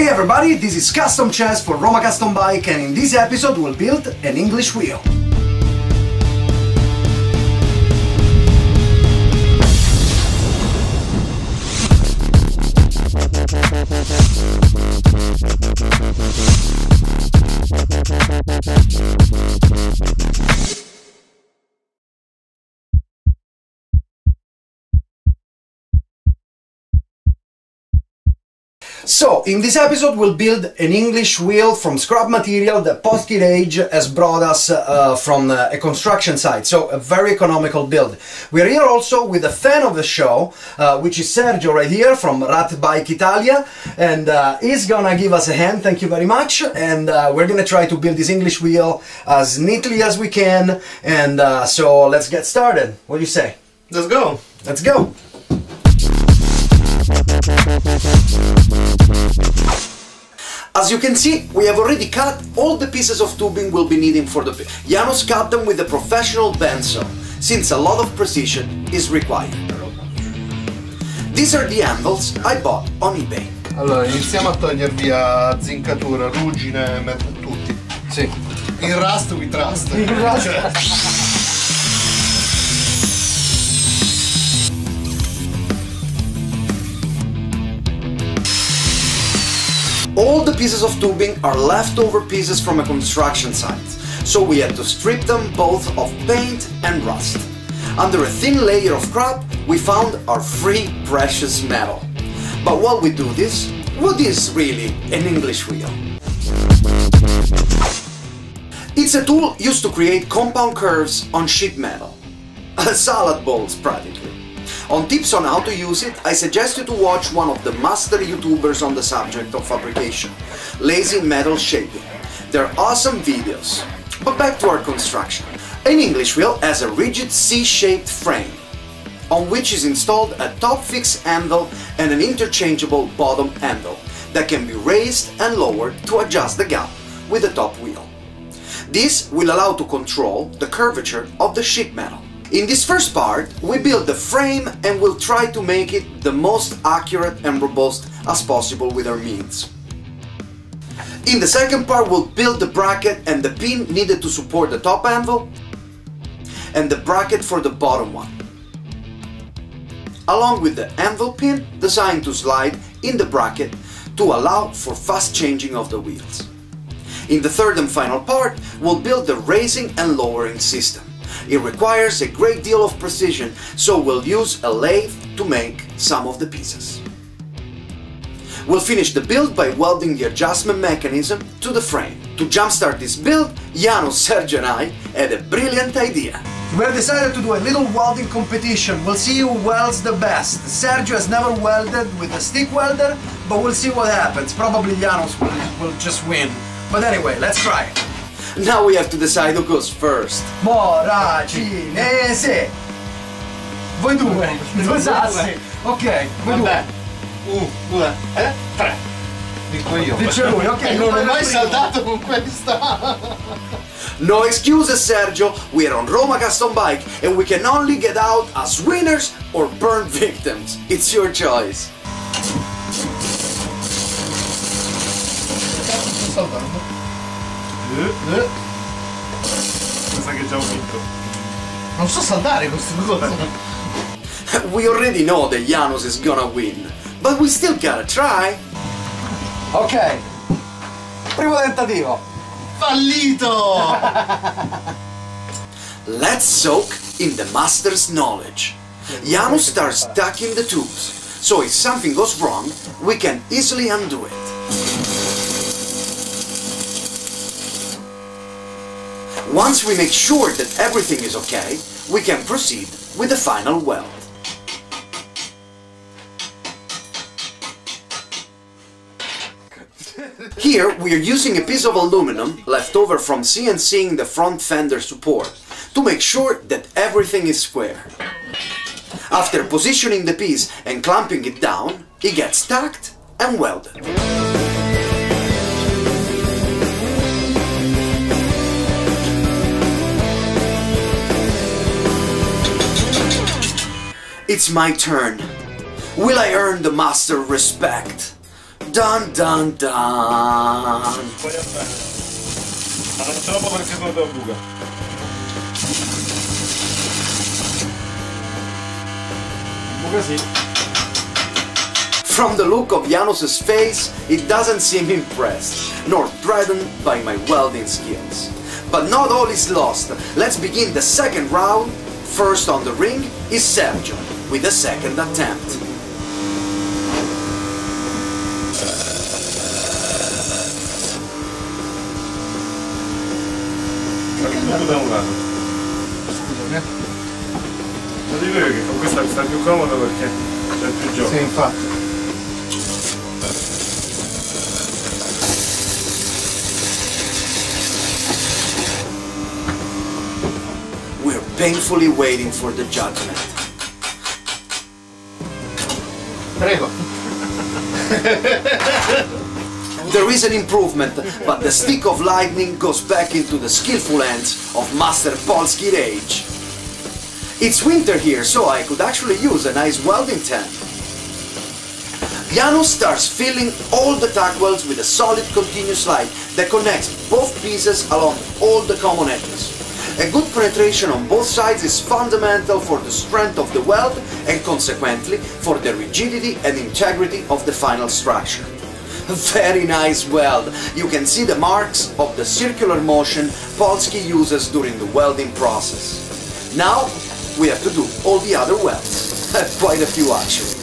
Hey everybody, this is Custom Cez for Roma Custom Bike, and in this episode we'll build an English wheel. So, in this episode we'll build an English wheel from scrap material that Polsky Rage has brought us from a construction site, so a very economical build. We're here also with a fan of the show, which is Sergio right here from Rat Bike Italia, and he's gonna give us a hand, thank you very much, and we're gonna try to build this English wheel as neatly as we can, and so let's get started. What do you say? Let's go! Let's go! As you can see, we have already cut all the pieces of tubing we'll be needing for the Janusz cut them with a professional bandsaw, since a lot of precision is required. These are the anvils I bought on eBay. Allora, iniziamo a togliere via zincatura, ruggine, tutti. Sì. In rust we trust. In rust. All the pieces of tubing are leftover pieces from a construction site, so we had to strip them both of paint and rust. Under a thin layer of crap, we found our free precious metal. But while we do this, what is really an English wheel? It's a tool used to create compound curves on sheet metal. Salad bowls, practically. On tips on how to use it, I suggest you to watch one of the master YouTubers on the subject of fabrication, Lazy Metal Shaping. They're awesome videos. But back to our construction. An English wheel has a rigid C-shaped frame, on which is installed a top fixed anvil and an interchangeable bottom anvil that can be raised and lowered to adjust the gap with the top wheel. This will allow to control the curvature of the sheet metal. In this first part, we build the frame and we'll try to make it the most accurate and robust as possible with our means. In the second part, we'll build the bracket and the pin needed to support the top anvil and the bracket for the bottom one, along with the anvil pin designed to slide in the bracket to allow for fast changing of the wheels. In the third and final part, we'll build the raising and lowering system. It requires a great deal of precision, so we'll use a lathe to make some of the pieces. We'll finish the build by welding the adjustment mechanism to the frame. To jumpstart this build, Janusz, Sergio and I had a brilliant idea. We have decided to do a little welding competition. We'll see who welds the best. Sergio has never welded with a stick welder, but we'll see what happens. Probably Janusz will just win. But anyway, let's try it. Now we have to decide who goes first. Mora cinese. Voi due. Due sassi. Ok, voi due. 1, 2, 3. Dico io. Dice lui, ok. Non ho mai saltato con questa. No excuses, Sergio. We're on Roma Custom Bike and we can only get out as winners or burn victims. It's your choice. Pensa che già ho vinto. Non so saltare queste cose. We already know that Janusz is gonna win, but we still gotta try. Ok, primo tentativo. Fallito! Let's soak in the master's knowledge. Janusz starts tucking the tubes, so if something goes wrong, we can easily undo it. Once we make sure that everything is okay, we can proceed with the final weld. Here we are using a piece of aluminum left over from CNCing the front fender support to make sure that everything is square. After positioning the piece and clamping it down, it gets tacked and welded. It's my turn. Will I earn the master respect? dun dun dun. Poi aspetta. Ma non troppo perché non do buca. Buca sì. From the look of Janusz's face, it doesn't seem impressed, nor threatened by my welding skills. But not all is lost. Let's begin the second round. First on the ring is Sergio, with the second attempt. Tutto da un lato. Scusami. Lo dico io che con questa sta più comodo perché c'è più gioco. Sì, infatti. We're painfully waiting for the judgment. Prego. There is an improvement, but the stick of lightning goes back into the skillful hands of Master Polsky Rage. It's winter here, so I could actually use a nice welding tan. Janusz starts filling all the tack welds with a solid continuous line that connects both pieces along all the common edges. A good penetration on both sides is fundamental for the strength of the weld and consequently for the rigidity and integrity of the final structure. Very nice weld. You can see the marks of the circular motion Polsky uses during the welding process. Now we have to do all the other welds. Quite a few actually.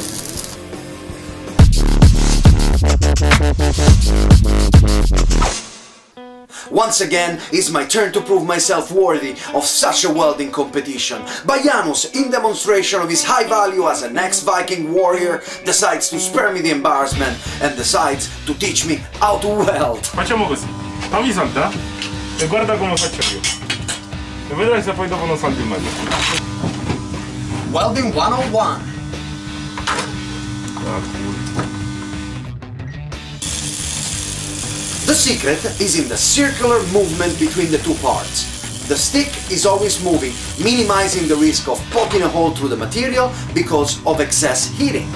Once again, it's my turn to prove myself worthy of such a welding competition. But Janusz, in demonstration of his high value as an ex-Viking warrior, decides to spare me the embarrassment and decides to teach me how to weld. Facciamo così. Fammi salta e guarda come faccio io. E vedrai se poi dopo non salti in mezzo. Welding 101. The secret is in the circular movement between the two parts. The stick is always moving, minimizing the risk of poking a hole through the material because of excess heating.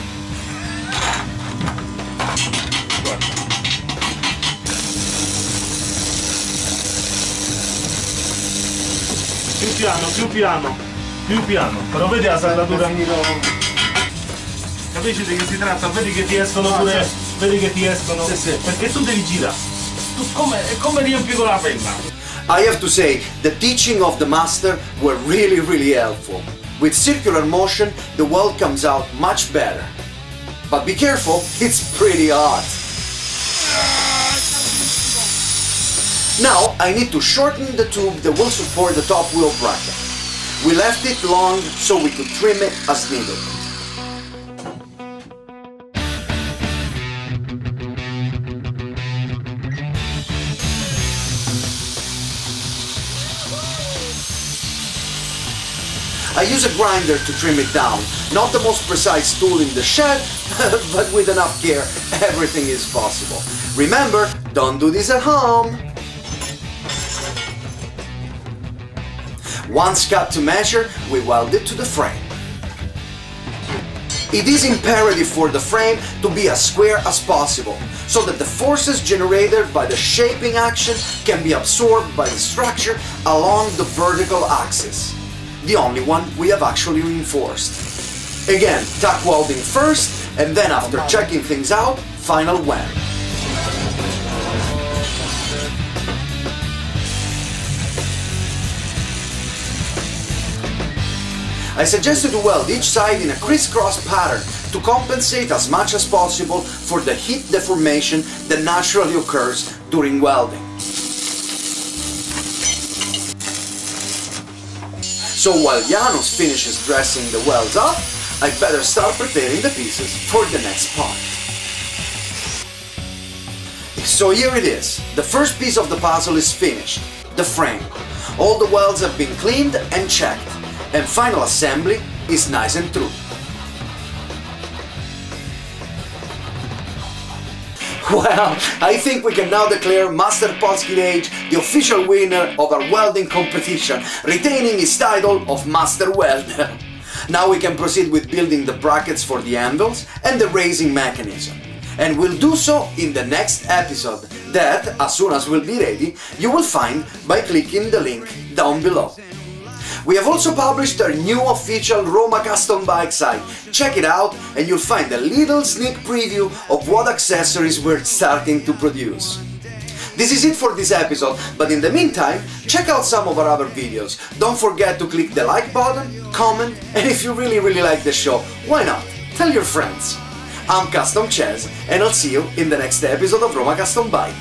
Più piano, più piano, più piano. Però vedi la saldatura? Capisci di che si tratta? Vedi che ti escono pure. Vedi che ti escono? Sì, sì. Perché tu devi girare. È come riempi con la penna. I have to say, the teaching of the master were really helpful. With circular motion, the weld comes out much better. But be careful, it's pretty hot. Now I need to shorten the tube that will support the top wheel bracket. We left it long so we could trim it as needed. I use a grinder to trim it down. Not the most precise tool in the shed, but with enough care, everything is possible. Remember, don't do this at home. Once cut to measure, we weld it to the frame. It is imperative for the frame to be as square as possible, so that the forces generated by the shaping action can be absorbed by the structure along the vertical axis. The only one we have actually reinforced. Again, tack welding first, and then after checking things out, final weld. I suggested to weld each side in a crisscross pattern to compensate as much as possible for the heat deformation that naturally occurs during welding. So while Janusz finishes dressing the welds up, I better start preparing the pieces for the next part. So here it is. The first piece of the puzzle is finished, the frame. All the welds have been cleaned and checked, and final assembly is nice and true. Well, I think we can now declare Master Polsky Rage the official winner of our welding competition, retaining his title of Master Welder. Now we can proceed with building the brackets for the anvils and the raising mechanism. And we'll do so in the next episode that, as soon as we'll be ready, you will find by clicking the link down below. We have also published our new official Roma Custom Bike site. Check it out and you'll find a little sneak preview of what accessories we're starting to produce. This is it for this episode, but in the meantime, check out some of our other videos. Don't forget to click the like button, comment, and if you really like the show, why not? Tell your friends. I'm Custom Cez, and I'll see you in the next episode of Roma Custom Bike.